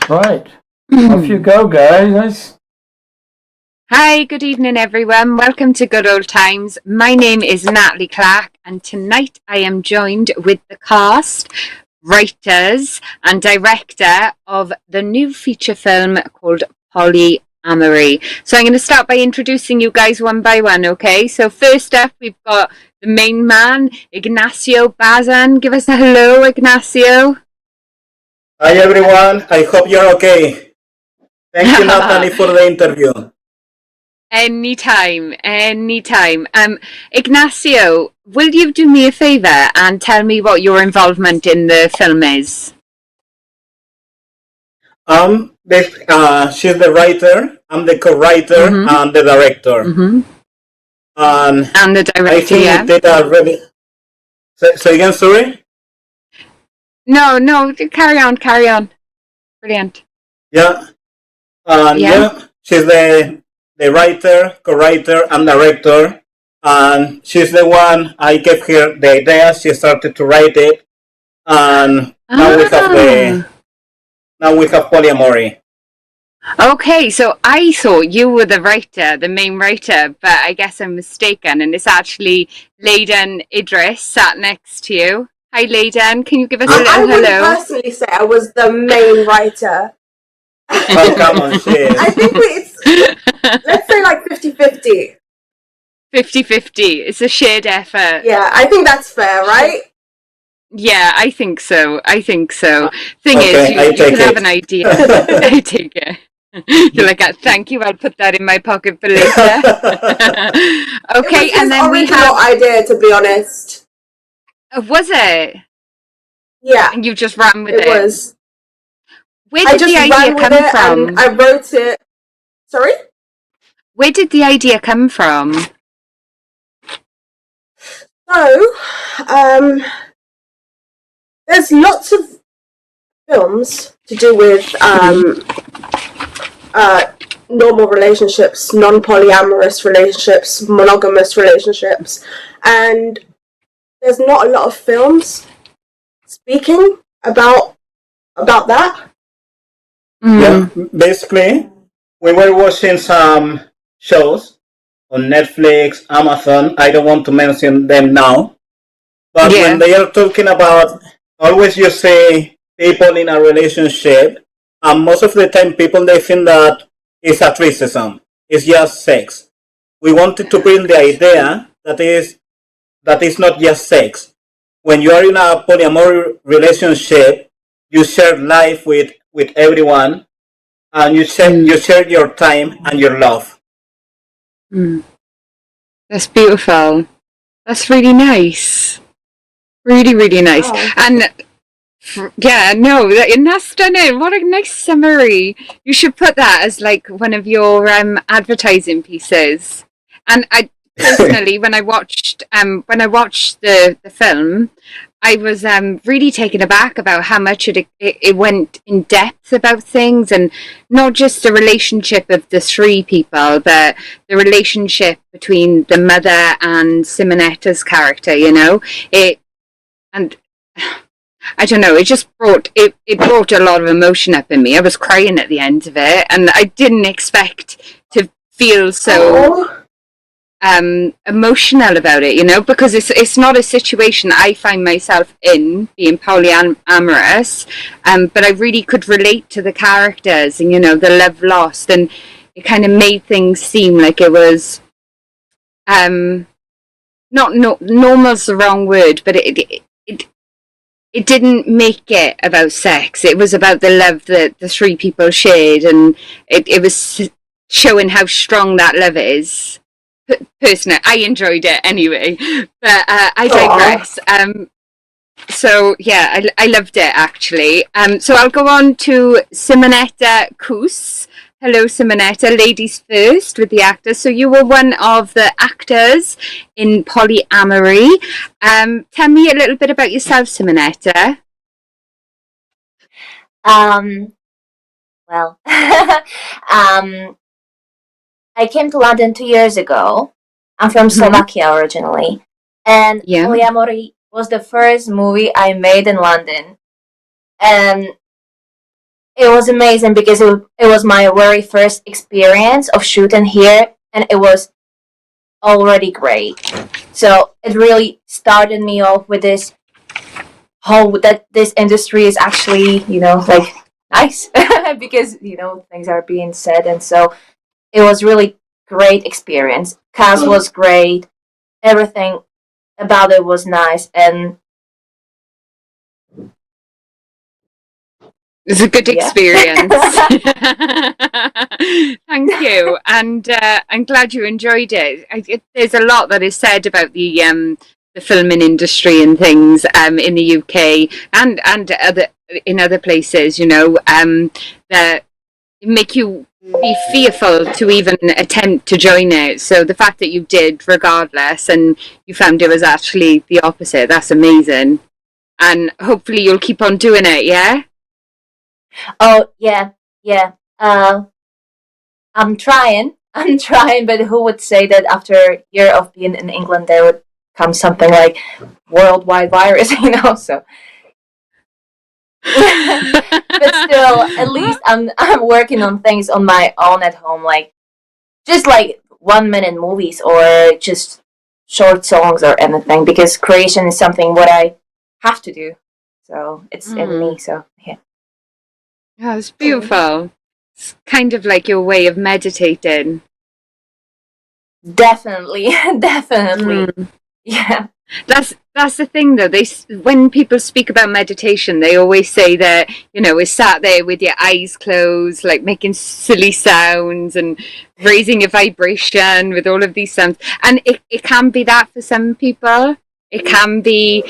Right. Off you go, guys. Hi, good evening, everyone. Welcome to Good Old Times. My name is Natalie Clack, and tonight I am joined with the cast, writers, and director of the new feature film called Polyamory. So I'm going to start by introducing you guys one by one, okay? So first up, we've got the main man, Ignacio Bazan. Give us a hello, Ignacio. Hi everyone, I hope you're okay. Thank you, Natalie, for the interview. Anytime. Ignacio, will you do me a favour and tell me what your involvement in the film is? She's the writer, I'm the co-writer, and the director. And the director, I think yeah. we did a really... Say again, sorry? No, carry on. Brilliant. Yeah. She's the writer, co-writer, and director. And she's the one, I gave her the idea, she started to write it. And now we have Polyamory. Okay, so I thought you were the writer, the main writer, but I guess I'm mistaken, and it's actually Leyden Idris sat next to you. Hi, Leyden. Can you give us a little hello? I would personally say I was the main writer. Oh, come on, shit. I think it's, let's say like 50-50. 50-50. It's a shared effort. Yeah, I think that's fair, right? Yeah, I think so. Thing okay, is, you can have an idea. I take it. You're like, thank you, I'll put that in my pocket for later. Okay, and then we have... idea, to be honest. Was it? Yeah. And you just ran with it? It was. Where did the idea come from? I wrote it... Sorry? Where did the idea come from? So, there's lots of films to do with normal relationships, non-polyamorous relationships, monogamous relationships, and there's not a lot of films speaking about that. Yeah, basically, we were watching some shows on Netflix, Amazon. I don't want to mention them now, but when they are talking about, always you say people in a relationship, and most of the time people, they think that it's a threesome, it's just sex. We wanted to bring the idea that is not just sex. When you are in a polyamory relationship, you share life with everyone, and you share your time and your love. That's beautiful. That's really nice. Really, really nice. Oh. And that's stunning. What a nice summary. You should put that as like one of your advertising pieces. And I personally, when I watched the film, I was really taken aback about how much it went in depth about things, and not just the relationship of the three people, but the relationship between the mother and Simonetta's character. You know, and I don't know. It just brought a lot of emotion up in me. I was crying at the end of it, and I didn't expect to feel so emotional about it, you know, because it's not a situation I find myself in, being polyamorous, but I really could relate to the characters and, you know, the love lost, and it kind of made things seem like it was normal's the wrong word, but it didn't make it about sex. It was about the love that the three people shared, and it was showing how strong that love is. Personally, I enjoyed it anyway, but I digress. So yeah, I loved it actually. So I'll go on to Simonetta Koos. Hello, Simonetta. Ladies first with the actors. So you were one of the actors in Polyamory. Tell me a little bit about yourself, Simonetta. Well, I came to London 2 years ago. I'm from Slovakia originally. And Polyamory was the first movie I made in London. And it was amazing because it was my very first experience of shooting here, and it was already great. So it really started me off with this whole that this industry is actually, like nice because, things are being said. And so it was really great experience. Cast was great. Everything about it was nice. And it's a good experience. Thank you, and I'm glad you enjoyed it. There's a lot that is said about the filming industry and things in the UK and in other places, that make you be fearful to even attempt to join it. So the fact that you did, regardless, and you found it was actually the opposite, that's amazing. And hopefully you'll keep on doing it, yeah? Oh, yeah. I'm trying, but who would say that after a year of being in England there would come something like worldwide virus, so. But still, at least I'm working on things on my own at home, like just like 1-minute movies or just short songs or anything, because creation is something what I have to do. So it's in me, so yeah. Oh, it's beautiful. It's kind of like your way of meditating. Definitely. Yeah. That's the thing, though. When people speak about meditation, they always say that, is sat there with your eyes closed, like making silly sounds and raising your vibration with all of these sounds. And it can be that for some people. It can be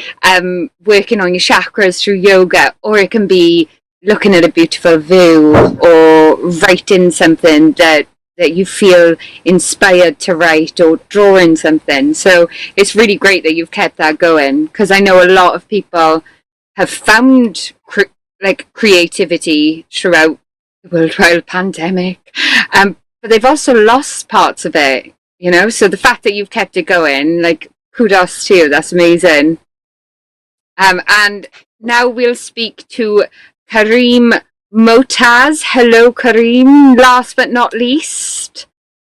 working on your chakras through yoga, or it can be looking at a beautiful view or writing something that you feel inspired to write, or drawing something. So it's really great that you've kept that going, because I know a lot of people have found creativity throughout the worldwide pandemic, but they've also lost parts of it, so the fact that you've kept it going, like, kudos to you. That's amazing. And now we'll speak to Kareem Motaz. Hello, Kareem. Last but not least.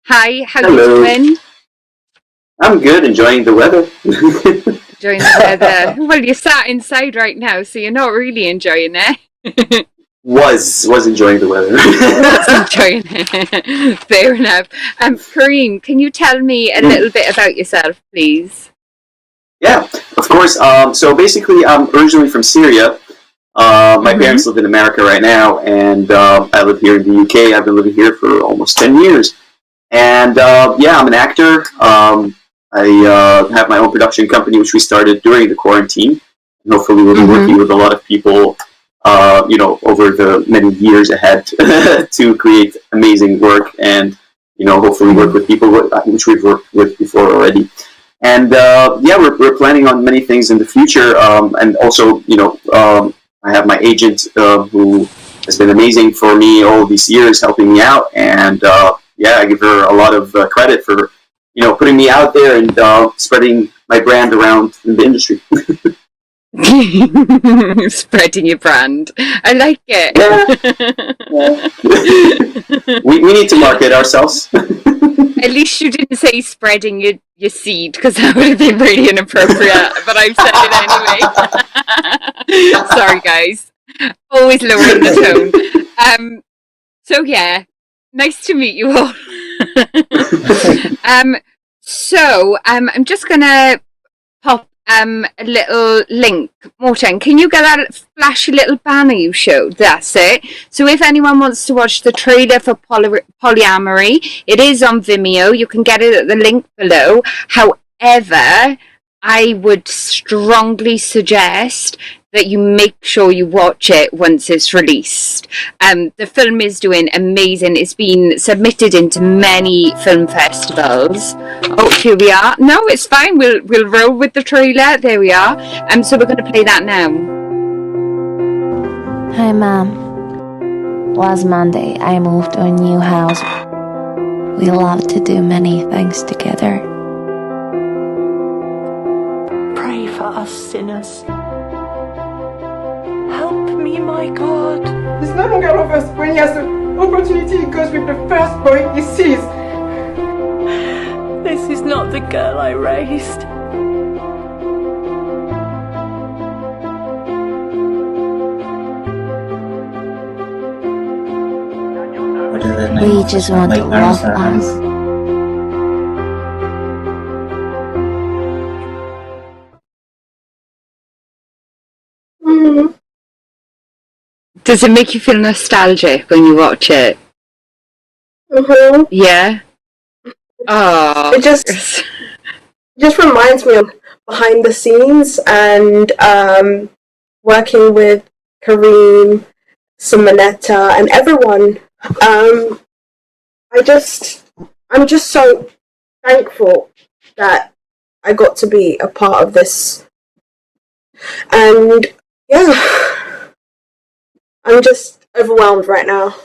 Hi, how are you doing? I'm good, enjoying the weather. Enjoying the weather. Well, you're sat inside right now, so you're not really enjoying it. Was enjoying the weather. Enjoying it. Fair enough. Kareem, can you tell me a little bit about yourself, please? Yeah, of course. So basically, I'm originally from Syria. My parents live in America right now, and I live here in the UK. I've been living here for almost 10 years. And I'm an actor. I have my own production company, which we started during the quarantine. And hopefully we'll be working with a lot of people, over the many years ahead to create amazing work and, hopefully work with people which we've worked with before already. And we're planning on many things in the future. And also, I have my agent who has been amazing for me all these years, helping me out. And I give her a lot of credit for, putting me out there and spreading my brand around in the industry. Spreading your brand. I like it. Yeah. we need to market ourselves. At least you didn't say spreading your seed, because that would have been really inappropriate, but I've said it anyway. Sorry, guys. Always lowering the tone. So, yeah, nice to meet you all. I'm just going to pop a little link. Mortan, can you get that flashy little banner you showed? That's it. So if anyone wants to watch the trailer for Polyamory, it is on Vimeo. You can get it at the link below. However, I would strongly suggest that you make sure you watch it once it's released. The film is doing amazing. It's been submitted into many film festivals. Oh, here we are. No, it's fine. We'll roll with the trailer. There we are. So we're going to play that now. Hi, Mom. Last Monday, I moved to a new house. We love to do many things together. Pray for us sinners. Help me, my God. He's no longer lovers. When he has the opportunity, he goes with the first boy he sees. This is not the girl I raised. We just want to love us. Does it make you feel nostalgic when you watch it? Mm-hmm. Yeah. Oh, It just reminds me of behind the scenes and working with Kareem, Simonetta, and everyone. I'm just so thankful that I got to be a part of this. And yeah, I'm just overwhelmed right now.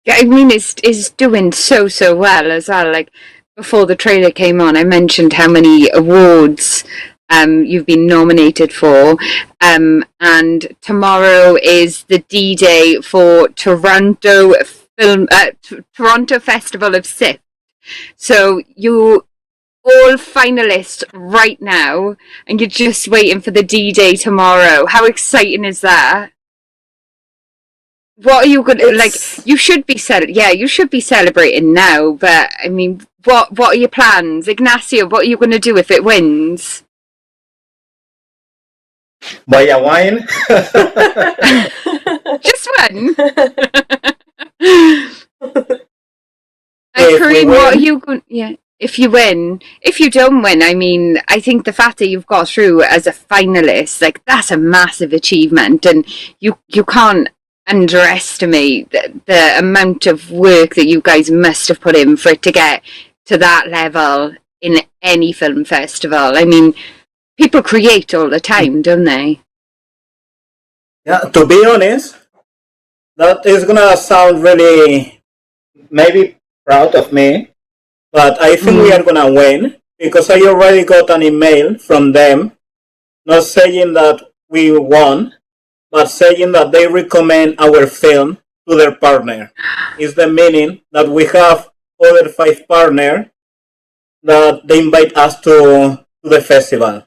I mean, it's doing so well as well. Like, before the trailer came on, I mentioned how many awards you've been nominated for, and tomorrow is the D-Day for Toronto Festival of SIFT. So you all finalists right now, and you're just waiting for the D-Day tomorrow. How exciting is that? What are you going to, like, you should be celebrating now, but I mean, what are your plans? Ignacio, what are you going to do if it wins? Buy a wine. Just one. If we Kareem, what are win. you going? Yeah, if you win, if you don't win, I mean, I think the fact that you've got through as a finalist, like, that's a massive achievement, and you can't underestimate the amount of work that you guys must have put in for it to get to that level in any film festival. I mean, people create all the time, don't they? Yeah, to be honest, that is gonna sound really maybe proud of me, but I think we are gonna win because I already got an email from them, not saying that we won, but saying that they recommend our film to their partner. Is the meaning that we have other 5 partners that they invite us to the festival.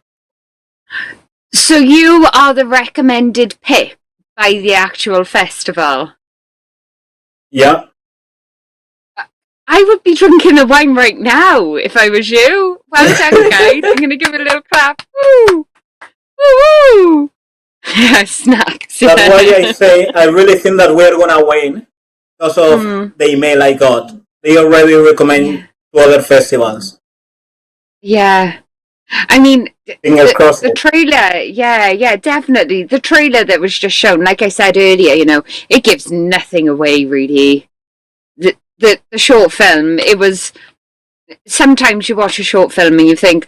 So you are the recommended pick by the actual festival. Yeah. I would be drinking a wine right now if I was you. Well done, guys. I'm going to give it a little clap. Woo! Woo! Yeah, snacks. That's why I say I really think that we're gonna win because of the email I got. They already recommend to other festivals. Yeah. I mean, Fingers crossed. the trailer, yeah, definitely. The trailer that was just shown, like I said earlier, you know, it gives nothing away, really. The short film, it was... Sometimes you watch a short film and you think,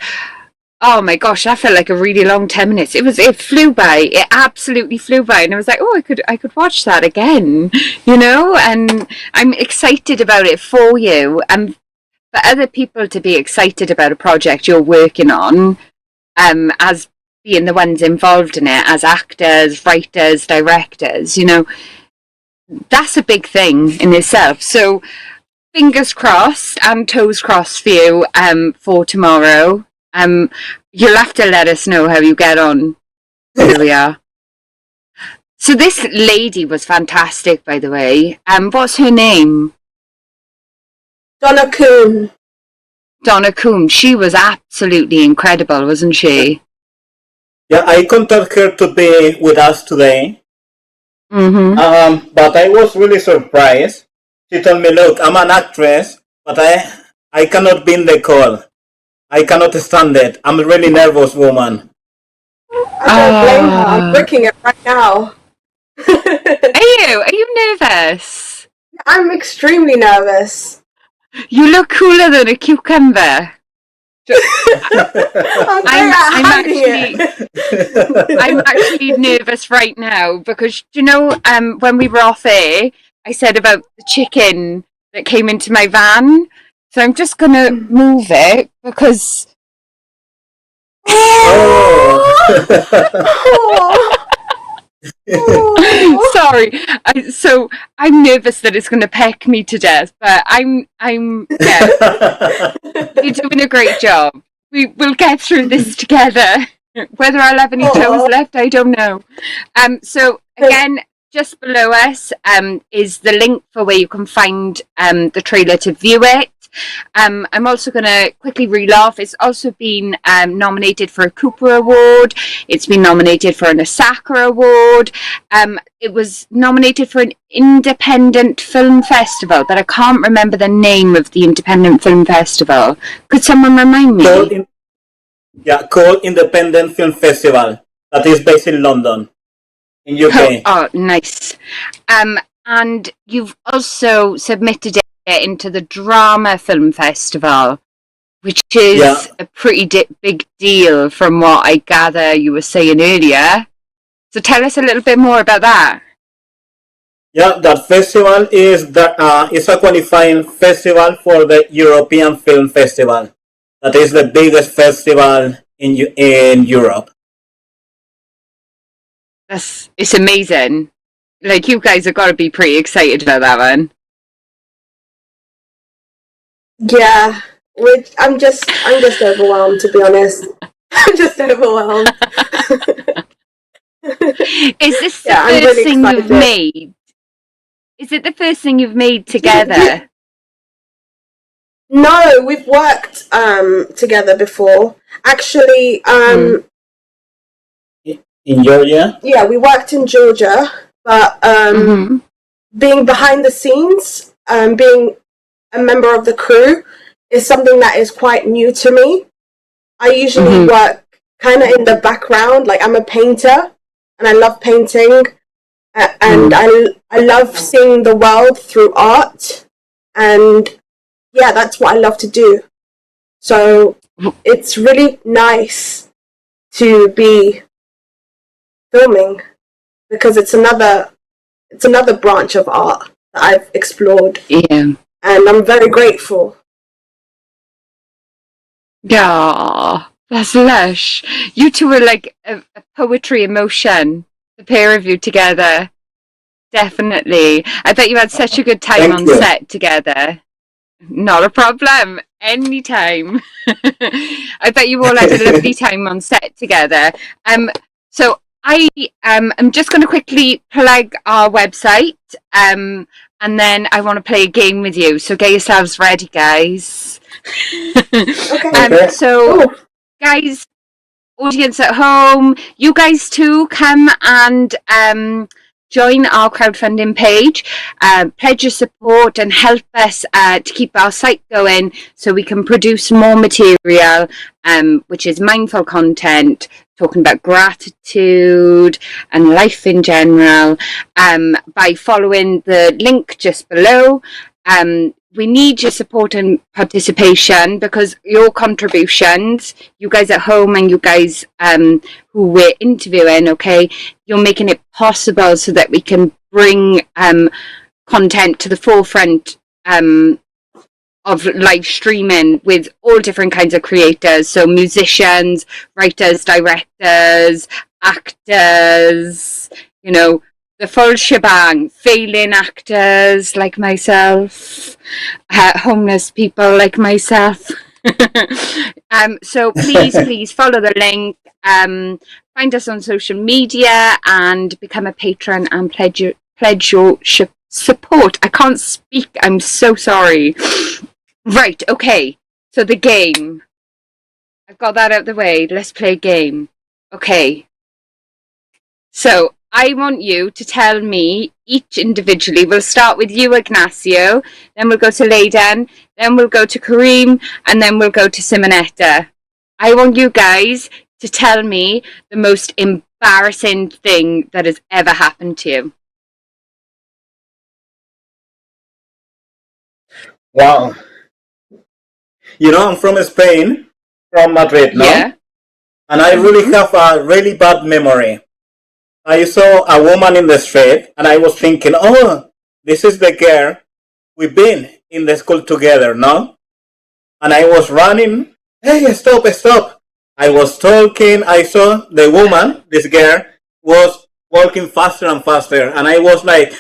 oh my gosh, that felt like a really long 10 minutes. It flew by. It absolutely flew by. And I was like, oh, I could watch that again, you know? And I'm excited about it for you. And for other people to be excited about a project you're working on, as being the ones involved in it, as actors, writers, directors, you know, that's a big thing in itself. So fingers crossed and toes crossed for you for tomorrow. You'll have to let us know how you get on. Here we are. So this lady was fantastic, by the way. What's her name? Donna Coombe. Donna Coombe. She was absolutely incredible, wasn't she? Yeah, I contacted her to be with us today. But I was really surprised. She told me, look, I'm an actress, but I cannot be in the call. I cannot stand it. I'm a really nervous woman. I don't blame her. I'm bricking it right now. Are you nervous? I'm extremely nervous. You look cooler than a cucumber. I'm actually nervous right now because, you know, when we were off air, I said about the chicken that came into my van. So I'm just going to move it because... Oh. Sorry. So I'm nervous that it's going to peck me to death, but yeah. You're doing a great job. We'll get through this together. Whether I'll have any toes left, I don't know. So again, just below us is the link for where you can find the trailer to view it. I'm also going to quickly reel off. It's also been nominated for a Cooper Award. It's been nominated for an Osaka Award. It was nominated for an independent film festival, but I can't remember the name of the independent film festival. Could someone remind me? Called Independent Film Festival. That is based in London, in UK. Oh, nice. And you've also submitted it into the Drama Film Festival, which is a pretty big deal from what I gather you were saying earlier. So tell us a little bit more about that. Yeah, that festival is a qualifying festival for the European Film Festival. That is the biggest festival in Europe. It's amazing. Like, you guys have got to be pretty excited about that one. Yeah, I'm just overwhelmed, to be honest. I'm just overwhelmed. Is this the first thing you've made? Is it the first thing you've made together? No, we've worked together before. Actually, in Georgia? Yeah, we worked in Georgia, but being behind the scenes, being a member of the crew is something that is quite new to me. I usually work kind of in the background, like I'm a painter and I love painting and I love seeing the world through art, and yeah, that's what I love to do. So it's really nice to be filming because it's another branch of art that I've explored. Yeah. And I'm very grateful. Yeah, that's lush. You two were like a poetry emotion, the pair of you together. Definitely. I bet you had such a good time on set together. Not a problem. Anytime. I bet you all had a lovely time on set together. So I'm just going to quickly plug our website, and then I want to play a game with you. So get yourselves ready, guys. Okay. So, guys, audience at home, you guys too come and join our crowdfunding page. Pledge your support and help us to keep our site going so we can produce more material, which is mindful content, talking about gratitude and life in general, by following the link just below. We need your support and participation because your contributions, you guys at home and you guys who we're interviewing, okay, you're making it possible so that we can bring content to the forefront of live streaming with all different kinds of creators. So musicians, writers, directors, actors, you know, the full shebang, failing actors like myself, homeless people like myself. So please follow the link, find us on social media and become a patron and pledge your support. I can't speak, I'm so sorry. Right, okay, so the game. I've got that out of the way. Let's play a game. Okay. So I want you to tell me each individually. We'll start with you, Ignacio, then we'll go to Leyden, then we'll go to Kareem, and then we'll go to Simonetta. I want you guys to tell me the most embarrassing thing that has ever happened to you. Wow. You know, I'm from Spain, from Madrid, no? Yeah. And I really have a really bad memory. I saw a woman in the street and I was thinking, oh, this is the girl we've been in the school together, no? And I was running, hey, stop. I was talking, I saw the woman, this girl, was walking faster and faster. And I was like,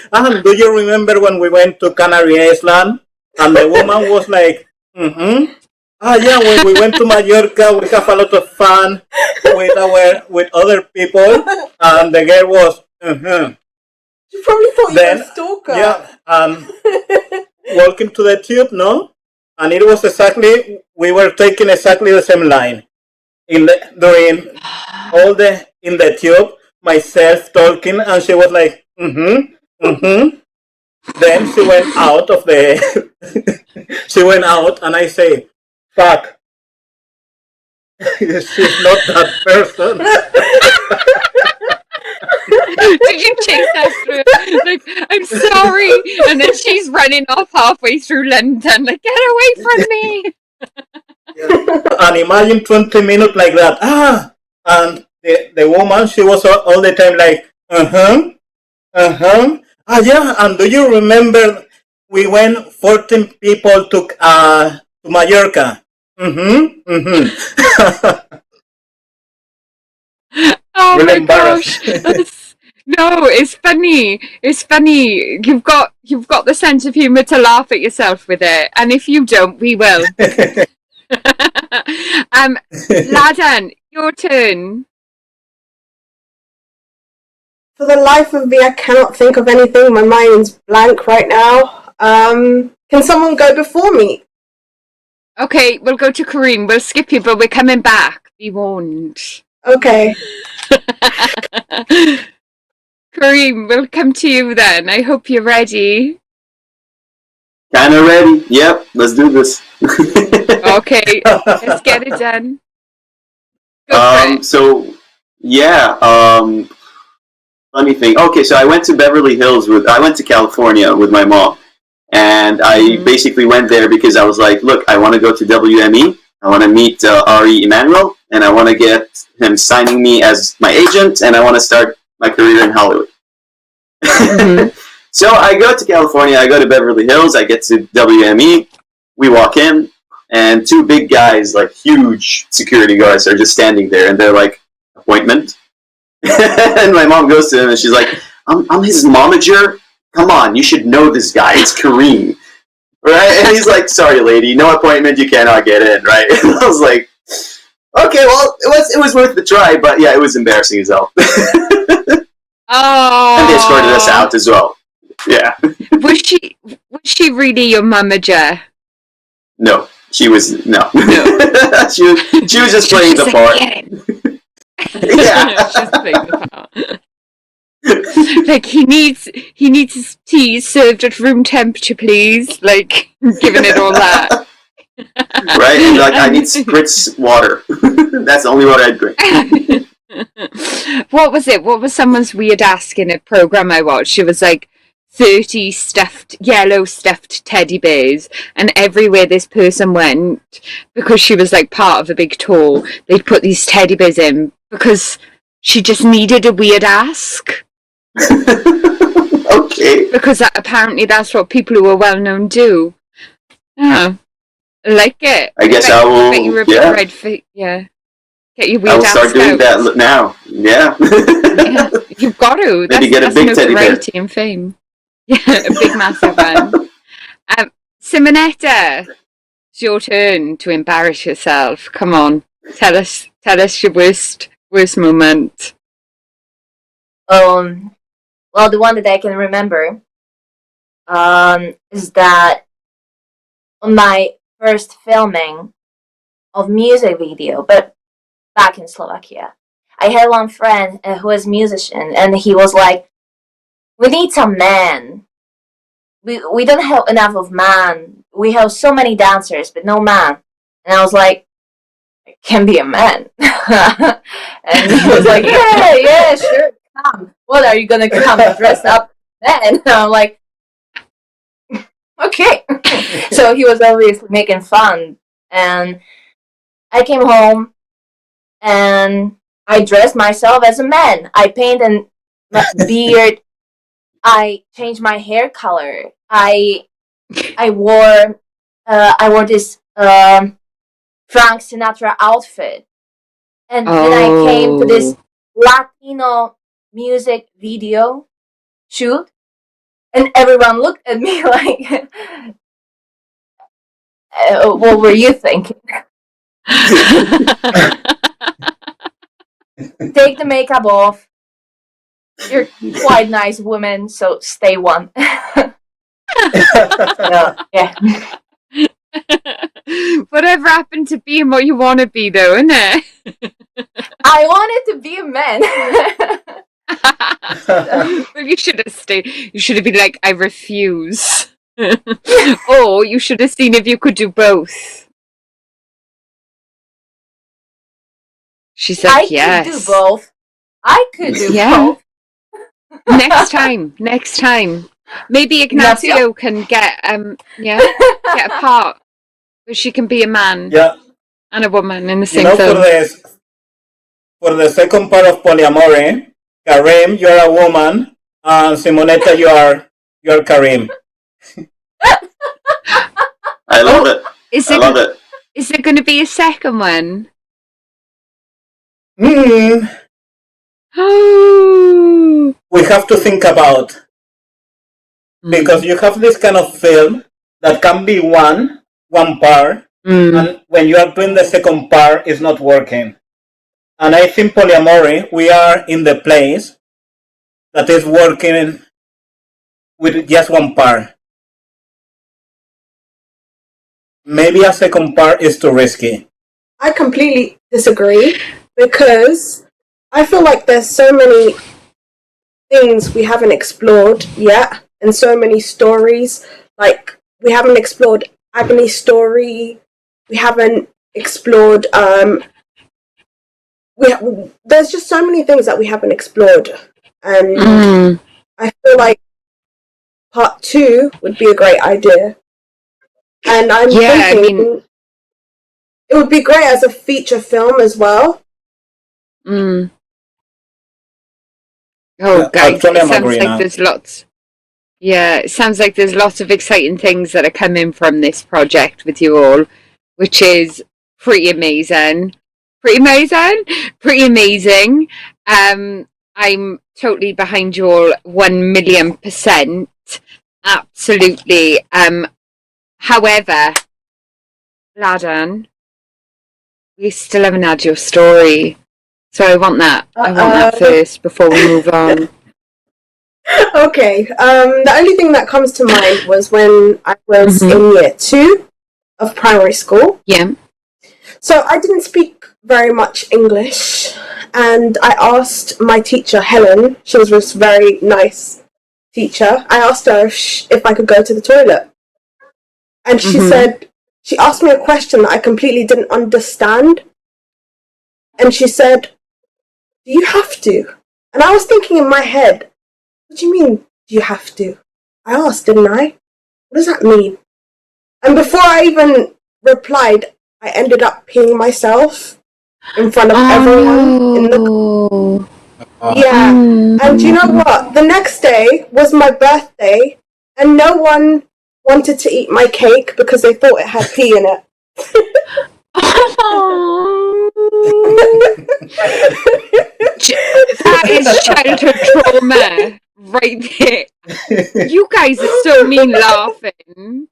do you remember when we went to Canary Island? And the woman was like, mm-hmm. Yeah, when we went to Mallorca, we have a lot of fun with other people. And the girl was, mm-hmm. You probably thought you were a stalker. Yeah, walking to the tube, no? And it was we were taking exactly the same line. In the tube, myself talking, and she was like, mm-hmm, mm-hmm. Then she went out she went out, and I say, fuck. She's not that person. Did you chase that through? Like, I'm sorry. And then she's running off halfway through London, like, get away from me. And imagine 20 minutes like that. And the woman, she was all the time like, yeah, and do you remember we went 14 people to Mallorca? Oh really my gosh. No, it's funny. It's funny. You've got the sense of humour to laugh at yourself with it. And if you don't, we will. Ladan, your turn. For the life of me, I cannot think of anything. My mind's blank right now. Can someone go before me? Okay, we'll go to Kareem. We'll skip you, but we're coming back. Be warned. Okay. Kareem, we'll come to you then. I hope you're ready. Kinda ready. Yep, let's do this. Okay, let's get it done. Go for it. So, yeah, let me think. Okay, so I went to I went to California with my mom. And I basically went there because I was like, look, I want to go to WME. I want to meet Ari Emanuel. And I want to get him signing me as my agent. And I want to start my career in Hollywood. So I go to California. I go to Beverly Hills. I get to WME. We walk in. And two big guys, like huge security guards, are just standing there. And they're like, appointment? And my mom goes to him and she's like, I'm his momager. Come on, you should know this guy. It's Kareem. Right? And he's like, sorry, lady, no appointment, you cannot get in, right? And I was like, okay, well, it was worth the try, but yeah, it was embarrassing as hell. Oh. And they escorted us out as well. Yeah. Was she really your momager? No. She was no. she was just playing the part. Yeah. She's playing the part. Like he needs his tea served at room temperature, please. Like giving it all that. Right? And like I need spritz water. That's the only water I drink. What was it? What was someone's weird ask in a program I watched? It was like 30 yellow stuffed teddy bears, and everywhere this person went, because she was like part of a big tour, they'd put these teddy bears in because she just needed a weird ask. Okay. Because apparently that's what people who are well known do. Oh, I like it. I guess I will. Bet you were a bit red for, yeah. Get your weird I will ask start doing out. that now. Yeah. Yeah, you've got to. Maybe get a big teddy bear. Notoriety and fame. Yeah, a big massive one. Simonetta, it's your turn to embarrass yourself. Come on, tell us your worst moment. Well, the one that I can remember is that on my first filming of music video, but back in Slovakia, I had one friend who was a musician, and he was like, we need some men. We don't have enough of man. We have so many dancers, but no man. And I was like, I can be a man. And he was like, yeah, sure, come. What, are you going to come dressed up then? And I'm like, okay. So he was obviously making fun. And I came home and I dressed myself as a man. I painted my beard. I changed my hair color. I wore this Frank Sinatra outfit, and then I came to this Latino music video shoot, and everyone looked at me like, what were you thinking? Take the makeup off. You're quite nice woman, so stay one. Yeah. Whatever happened to being what you want to be, though, isn't it? I wanted to be a man. Well, you should have stayed. You should have been like, I refuse. Or you should have seen if you could do both. She said, I yes. could do both. I could do both. Next time. Maybe Ignacio can get get a part where she can be a man and a woman in the same film. For the second part of polyamory, Karim, you're a woman, and Simonetta, you're Karim. I love it. I love it. Is there going to be a second one? We have to think about, because you have this kind of film that can be one part, and when you are doing the second part, it's not working. And I think polyamory, we are in the place that is working with just one part. Maybe a second part is too risky. I completely disagree, because I feel like there's so many things we haven't explored yet, and so many stories. Like, we haven't explored Agony's story, we haven't explored there's just so many things that we haven't explored, and I feel like part 2 would be a great idea. And I'm thinking it would be great as a feature film as well. Oh, guys, it sounds like there's lots. Yeah, it sounds like there's lots of exciting things that are coming from this project with you all, which is pretty amazing. Pretty amazing. I'm totally behind you all 1,000,000%. Absolutely. However, Ladan, we still haven't had your story. So I want that. I want that first before we move on. Okay. The only thing that comes to mind was when I was in year 2 of primary school. Yeah. So I didn't speak very much English, and I asked my teacher, Helen, she was a very nice teacher, I asked her if I could go to the toilet. And she said, she asked me a question that I completely didn't understand. And she said, do you have to? And I was thinking in my head, what do you mean, do you have to? I asked, didn't I? What does that mean? And before I even replied, I ended up peeing myself in front of everyone in the and you know what? The next day was my birthday, and no one wanted to eat my cake because they thought it had pee in it. That is childhood trauma right there. You guys are so mean laughing.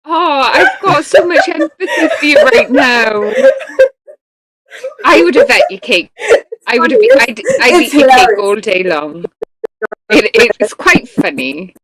Oh, I've got so much empathy for you right now. I would have ate your cake. I'd eat your cake all day long. It's quite funny.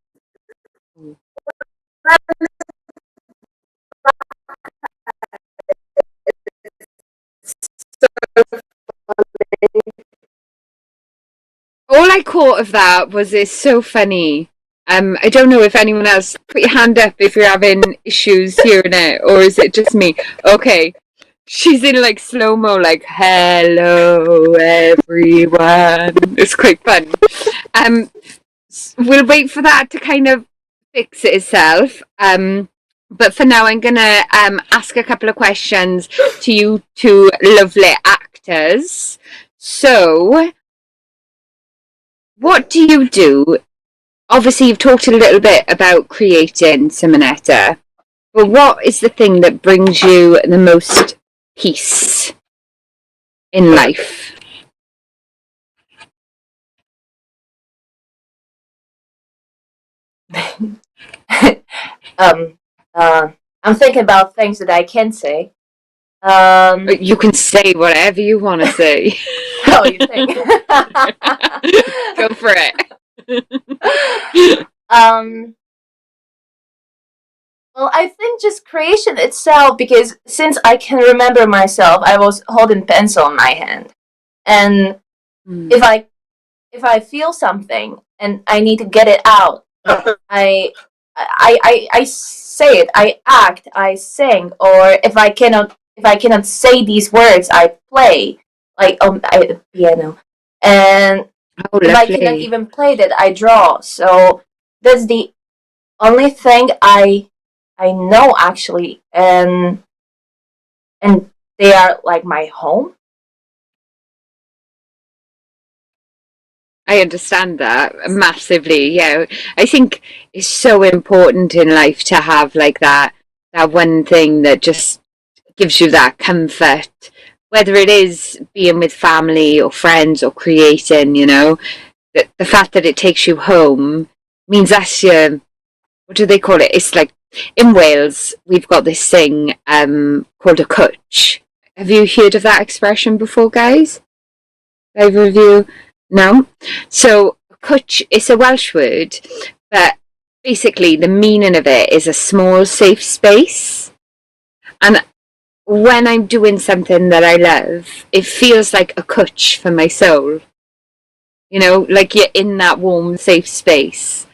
All I caught of that was it's so funny. I don't know if anyone else, put your hand up if you're having issues hearing it, or is it just me? Okay. She's in like slow-mo, like, hello everyone. It's quite fun. We'll wait for that to kind of fix itself. But for now, I'm going to ask a couple of questions to you two lovely actors. So, what do you do? Obviously, you've talked a little bit about creating, Simonetta. But what is the thing that brings you the most peace in life? I'm thinking about things that I can say. You can say whatever you want to say. Oh, you think? Go for it. Well, I think just creation itself, because since I can remember myself, I was holding pencil in my hand, and if I feel something and I need to get it out, I say it, I act, I sing, or if I cannot say these words, I play the piano, and if I cannot even play that, I draw. So that's the only thing I know, actually, and they are like my home. I understand that massively. Yeah, I think it's so important in life to have like that one thing that just gives you that comfort, whether it is being with family or friends or creating. You know, the fact that it takes you home means that's your, what do they call it? It's like in Wales we've got this thing called a cwtch. Have you heard of that expression before, guys? Either of you? No? So, cwtch is a Welsh word, but basically the meaning of it is a small, safe space. And when I'm doing something that I love, it feels like a cwtch for my soul. You know, like you're in that warm, safe space.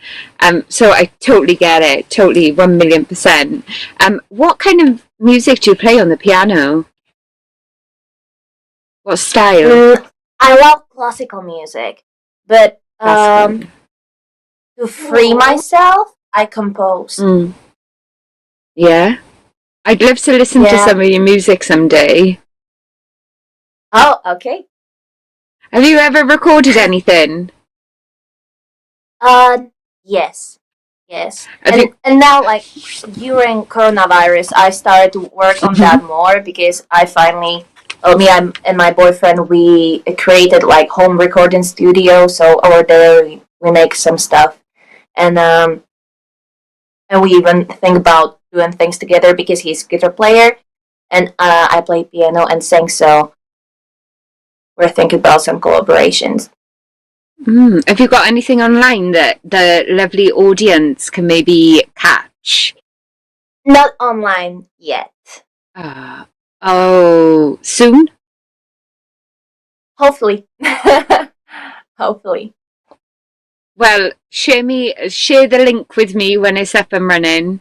So I totally get it, totally, 1,000,000%. What kind of music do you play on the piano? What style? I love classical music, but to free myself, I compose. Yeah? I'd love to listen to some of your music someday. Oh, okay. Have you ever recorded anything? Yes. And now, like, during coronavirus, I started to work on that more, because I finally, me and my boyfriend, we created like home recording studio. So over there we make some stuff, and we even think about doing things together, because he's a guitar player and I play piano and sing. So we're thinking about some collaborations. Have you got anything online that the lovely audience can maybe catch? Not online yet. Oh, soon? Hopefully. Hopefully. Well, share the link with me when it's up and running,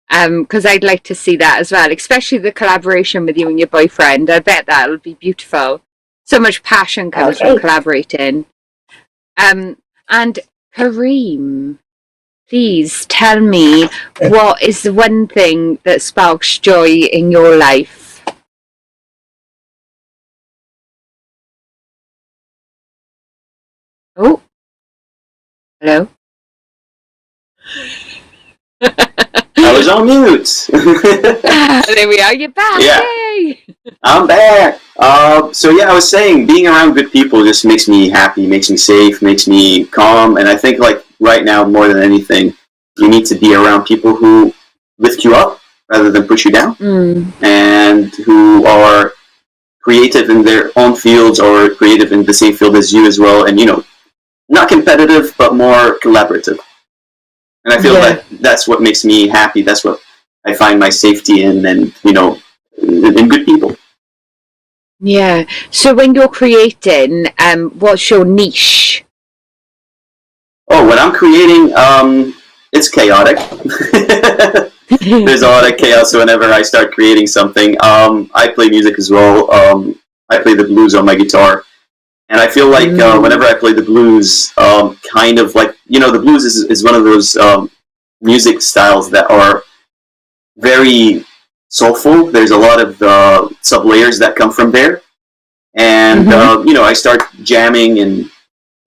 because I'd like to see that as well, especially the collaboration with you and your boyfriend. I bet that'll be beautiful. So much passion comes from collaborating. And Kareem, please tell me, what is the one thing that sparks joy in your life? Oh, hello? I was on mute. There we are, you're back. Yeah. Yay! I'm back. So yeah, I was saying, being around good people just makes me happy, makes me safe, makes me calm, and I think, like, right now, more than anything, you need to be around people who lift you up rather than push you down, and who are creative in their own fields or creative in the same field as you as well, and, you know, not competitive, but more collaborative. And I feel that that's what makes me happy. That's what I find my safety in, and, you know, in good people. Yeah. So when you're creating, what's your niche? Oh, when I'm creating, it's chaotic. There's a lot of chaos whenever I start creating something. I play music as well. I play the blues on my guitar. And I feel like whenever I play the blues, kind of like, you know, the blues is one of those music styles that are very soulful. There's a lot of sub-layers that come from there. And, you know, I start jamming and,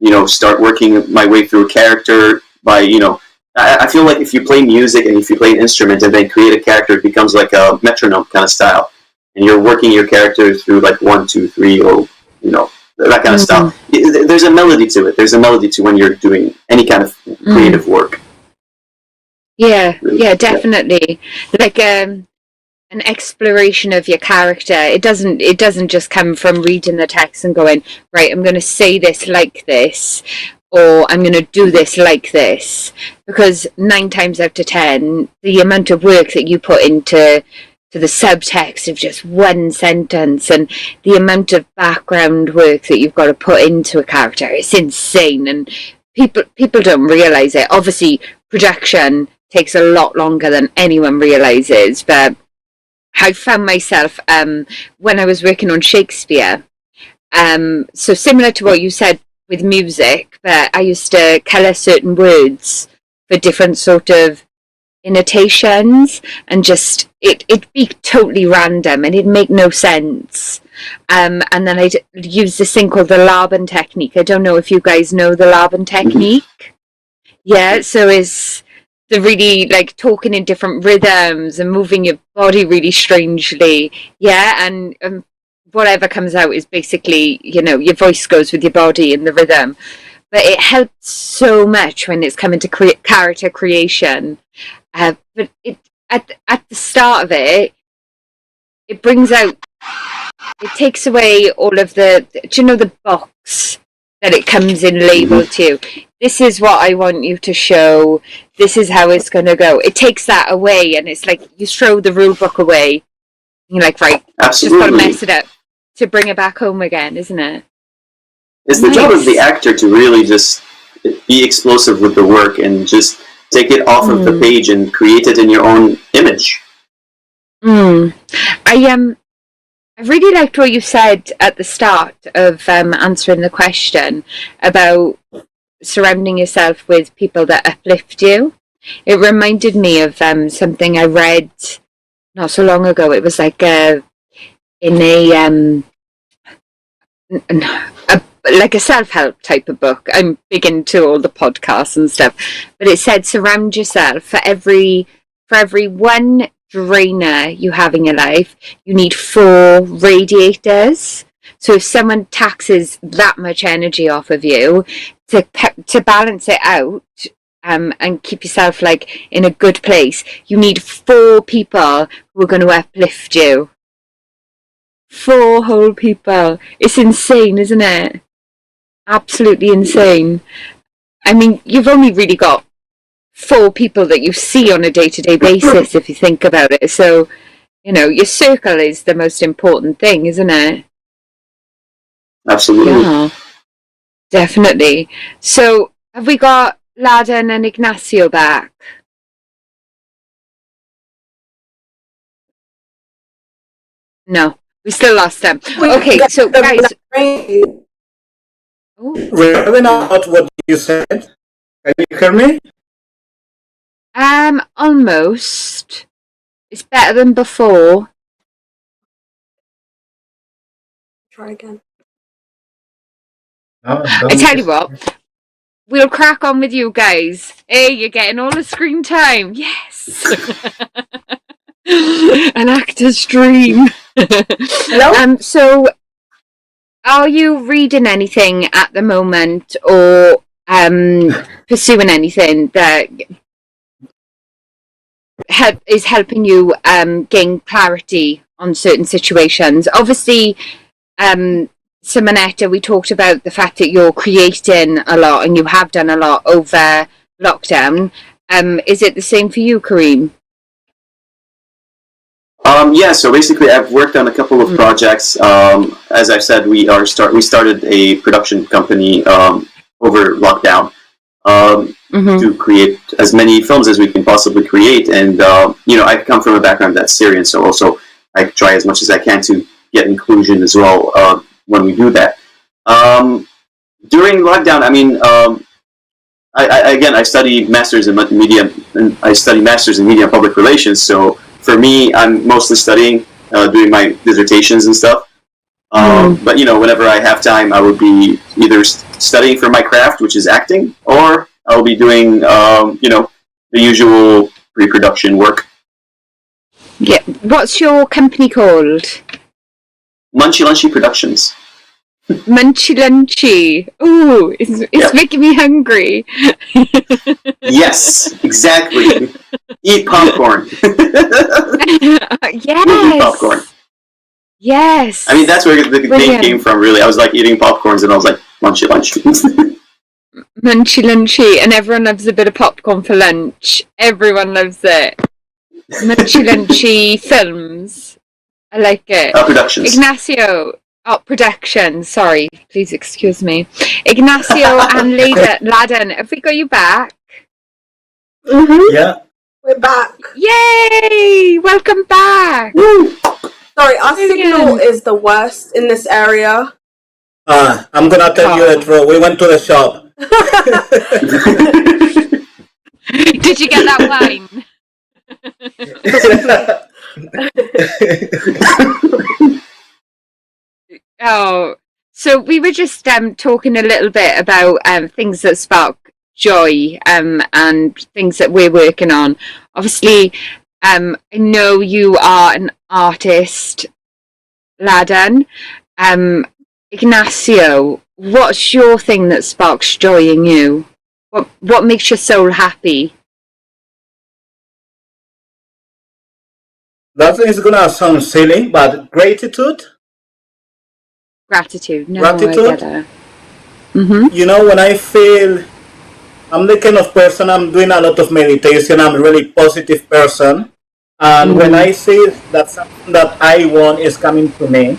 you know, start working my way through a character by, you know, I feel like if you play music and if you play an instrument and then create a character, it becomes like a metronome kind of style. And you're working your character through like 1, 2, 3, or, you know, that kind of stuff. There's a melody to it. There's a melody to when you're doing any kind of creative work. Yeah, Really. yeah, definitely. Like an exploration of your character. It doesn't just come from reading the text and going, right, I'm going to say this like this, or I'm going to do this like this, because 9 times out of 10, the amount of work that you put into the subtext of just one sentence and the amount of background work that you've got to put into a character, it's insane, and people don't realize it. Obviously, production takes a lot longer than anyone realizes, but I found myself when I was working on Shakespeare, so similar to what you said with music, but I used to colour certain words for different sort of annotations, and just it'd be totally random and it'd make no sense, and then I'd use this thing called the Laban technique. I don't know if you guys know the Laban technique. Yeah, so it's the really like talking in different rhythms and moving your body really strangely, yeah, and whatever comes out is basically, you know, your voice goes with your body in the rhythm. But it helps so much when it's coming to character creation. But at the start of it, it brings out, it takes away all of the, do you know, the box that it comes in labeled to? This is what I want you to show. This is how it's going to go. It takes that away, and it's like you throw the rule book away. And you're like, right, Absolutely. just got to mess it up to bring it back home again, isn't it? It's the job of the actor to really just be explosive with the work and just take it off of the page and create it in your own image. I really liked what you said at the start of answering the question about surrounding yourself with people that uplift you. It reminded me of something I read not so long ago. It was like in like a self-help type of book. I'm big into all the podcasts and stuff, but it said surround yourself for every one drainer you have in your life, you need 4 radiators. So if someone taxes that much energy off of you, to balance it out and keep yourself like in a good place, you need 4 people who are going to uplift you. 4 whole people. It's insane, isn't it? Absolutely insane. I mean, you've only really got 4 people that you see on a day-to-day basis, if you think about it. So, you know, your circle is the most important thing, isn't it? Absolutely. Yeah, definitely. So, have we got Laden and Ignacio back? No, we still lost them. Okay, so guys. Really not what you said. Can you hear me? Almost. It's better than before. Try again. No, I tell you what, we'll crack on with you guys. Hey, you're getting all the screen time. Yes. An actor's dream. Hello? So, are you reading anything at the moment, or pursuing anything that is helping you gain clarity on certain situations? Obviously, Simonetta, we talked about the fact that you're creating a lot and you have done a lot over lockdown. Is it the same for you, Kareem? Yeah, so basically I've worked on a couple of projects. As I've said, we started a production company over lockdown to create as many films as we can possibly create. And, you know, I come from a background that's Syrian, so also I try as much as I can to get inclusion as well when we do that. During lockdown, I mean, I study masters in media, and I study masters in media and public relations. So for me, I'm mostly studying, doing my dissertations and stuff. But you know, whenever I have time, I would be either studying for my craft, which is acting, or I'll be doing, you know, the usual pre-production work. Yeah. What's your company called? Munchy Lunchy Productions. Munchy lunchy. Ooh, it's making me hungry. Yes, exactly. Eat popcorn. Yes. Eat popcorn. Yes. I mean, that's where the name came from, really. I was like eating popcorns and I was like, munchy lunch. Munchy lunchy, and everyone loves a bit of popcorn for lunch. Everyone loves it. Munchy lunchy films. I like it. Productions. Ignacio. Production. Sorry. Please excuse me. Ignacio and Laden, have we got you back? Mm-hmm. Yeah. We're back. Yay! Welcome back. Woo. Sorry, our signal is the worst in this area. I'm gonna tell you the truth. We went to the shop. Did you get that wine? Oh, so we were just talking a little bit about things that spark joy and things that we're working on. Obviously, I know you are an artist, Laden. Ignacio, what's your thing that sparks joy in you? What makes your soul happy? That is gonna sound silly, but gratitude. Gratitude. No, Gratitude. I get it. Mm-hmm. You know, when I feel I'm the kind of person, I'm doing a lot of meditation, I'm a really positive person. And when I see that something that I want is coming to me,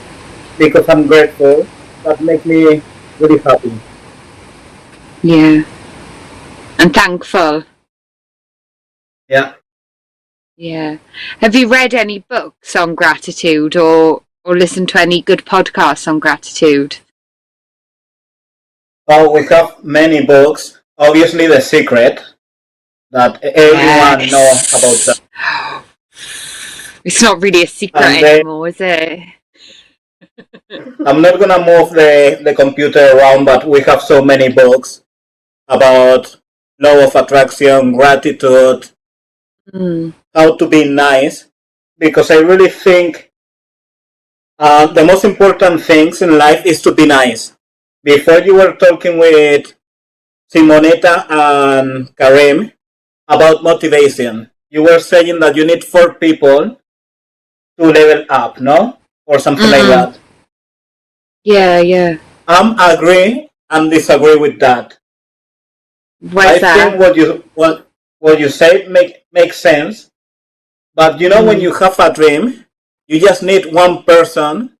because I'm grateful, that makes me really happy. Yeah. And thankful. Yeah. Yeah. Have you read any books on gratitude or listened to any good podcasts on gratitude? Oh, we have many books. Obviously, The Secret, that everyone knows about that. It's not really a secret anymore, is it? I'm not gonna move the computer around, but we have so many books about law of attraction, gratitude, how to be nice, because I really think the most important things in life is to be nice. Before you were talking with Simonetta and Karim about motivation, you were saying that you need 4 people to level up, no? Or something like that. Yeah. I'm agree and disagree with that. What's that? I think what you say makes sense, but you know when you have a dream, you just need one person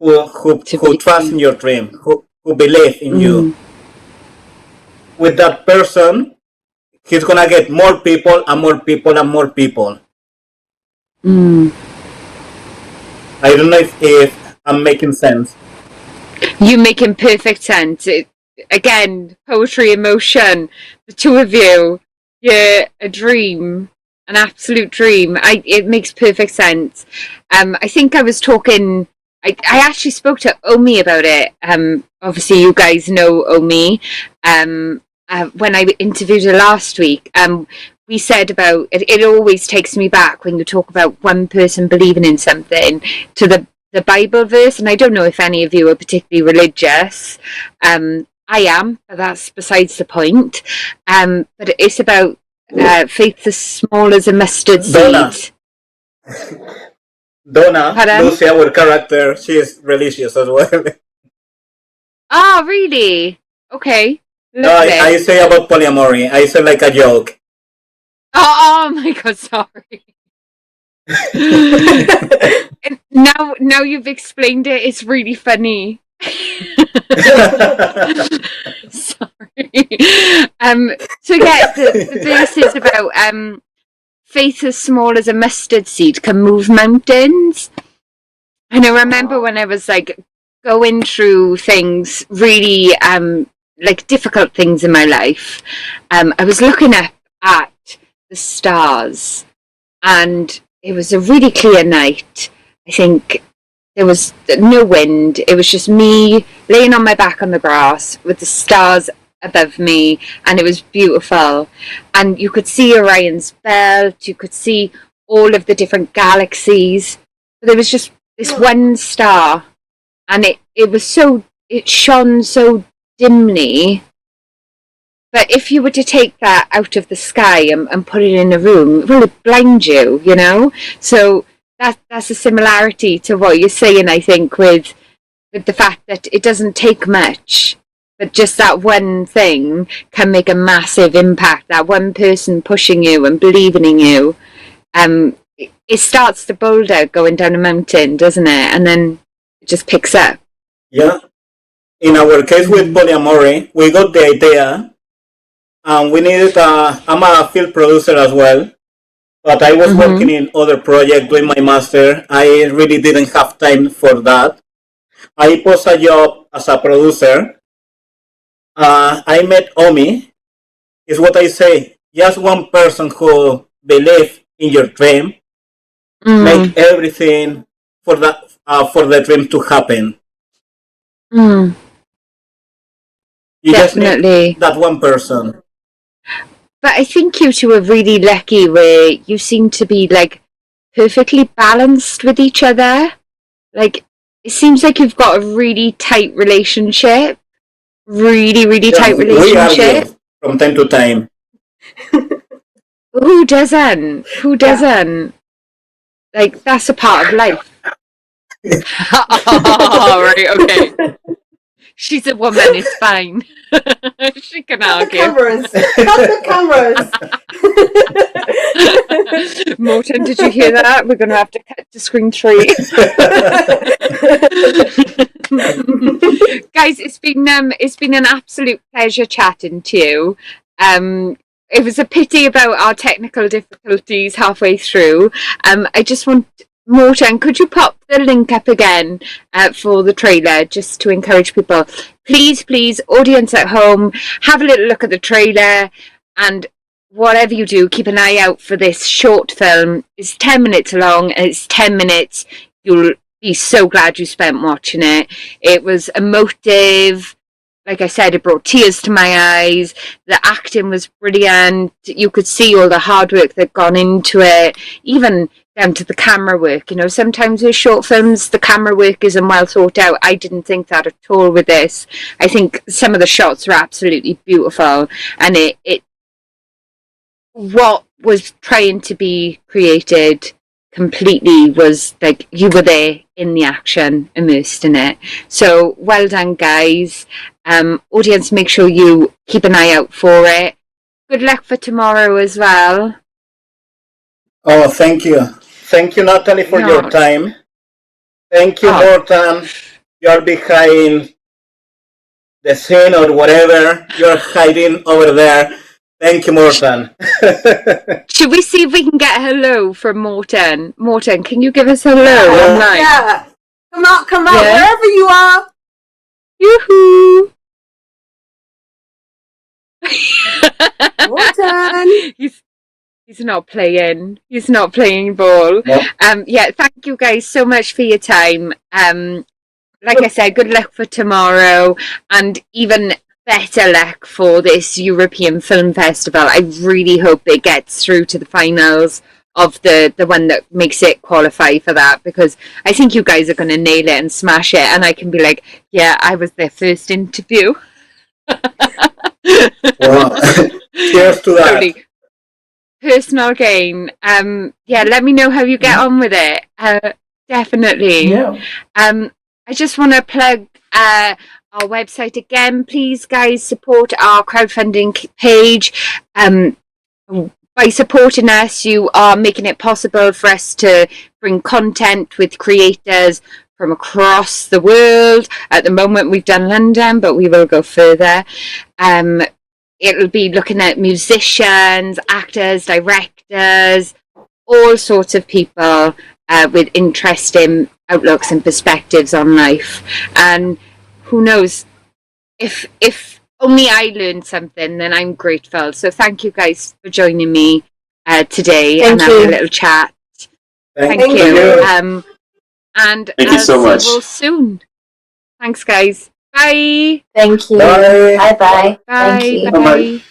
who trusts in your dream, who believes in you. With that person, he's gonna get more people and more people and more people. I don't know if I'm making sense. You're making perfect sense. Again, poetry, emotion, the two of you, yeah, a dream, an absolute dream. It makes perfect sense. I think I was talking, I actually spoke to Omi about it. Obviously you guys know Omi. When I interviewed her last week, we said about, it always takes me back when you talk about one person believing in something to the Bible verse, and I don't know if any of you are particularly religious. I am, but that's besides the point. But it's about faith as small as a mustard seed. Donna, Lucy, our character, she is religious as well. Oh, really? Okay. No, I say about polyamory. I say like a joke. Oh my God, sorry. Now you've explained it, it's really funny. Sorry. So yeah, the verse is about faith as small as a mustard seed can move mountains. And I remember when I was like going through things really like difficult things in my life, I was looking up at the stars, and it was a really clear night. I think there was no wind. It was just me laying on my back on the grass with the stars above me, and it was beautiful. And you could see Orion's belt, you could see all of the different galaxies. But there was just this one star, and it it shone so dimly. But if you were to take that out of the sky and put it in a room, well, it blind you, you know? So that's a similarity to what you're saying, I think, with the fact that it doesn't take much, but just that one thing can make a massive impact. That one person pushing you and believing in you, it starts to boulder going down a mountain, doesn't it? And then it just picks up. Yeah. In our case with polyamory, we got the idea. We needed I'm a film producer as well, but I was working in other projects doing my master. I really didn't have time for that. I post a job as a producer. I met Omi. Is what I say. Just one person who believes in your dream, make everything for the dream to happen. You Definitely. Just need that one person. But I think you two are really lucky where you seem to be like perfectly balanced with each other. Like, it seems like you've got a really tight relationship. Really, really tight relationship. We argue from time to time. Who doesn't? Who doesn't? Like, that's a part of life. Oh, right, okay. She's a woman, it's fine. She can argue. Cut the cameras. Mortan, did you hear that? We're going to have to cut to screen 3. Guys, it's been an absolute pleasure chatting to you. It was a pity about our technical difficulties halfway through. I just want, Mortan, could you pop the link up again for the trailer, just to encourage people? Please, audience at home, have a little look at the trailer, and whatever you do, keep an eye out for this short film. It's 10 minutes long, and it's 10 minutes. You'll be so glad you spent watching it. It was emotive. Like I said, it brought tears to my eyes. The acting was brilliant. You could see all the hard work that gone into it, even down to the camera work. You know, sometimes with short films, the camera work isn't well thought out. I didn't think that at all with this. I think some of the shots were absolutely beautiful, and it what was trying to be created completely was like you were there in the action, immersed in it. So well done, guys. Audience, make sure you keep an eye out for it. Good luck for tomorrow as well. Oh, thank you. Thank you, Natalie, for your time. Thank you, Mortan. You're behind the scene or whatever. You're hiding over there. Thank you, Mortan. Should we see if we can get a hello from Mortan? Mortan, can you give us a hello online? Yeah. Come out, wherever you are. Yoo-hoo! Mortan. He's not playing. He's not playing ball. No. Thank you guys so much for your time. Like I said, good luck for tomorrow, and even better luck for this European Film Festival. I really hope it gets through to the finals of the one that makes it qualify for that, because I think you guys are going to nail it and smash it, and I can be like, yeah, I was their first interview. Well, cheers to that. Totally. Personal gain. Let me know how you get on with it. Definitely. Yeah. I just want to plug our website again. Please, guys, support our crowdfunding page. By supporting us, you are making it possible for us to bring content with creators from across the world. At the moment, we've done London, but we will go further. It'll be looking at musicians, actors, directors, all sorts of people with interesting outlooks and perspectives on life. And who knows, if only I learned something, then I'm grateful. So thank you guys for joining me today and having a little chat. Thank you. And thank you so much. See you all soon. Thanks, guys. Bye. Thank you. Bye. Bye-bye. Bye. Thank you. Bye.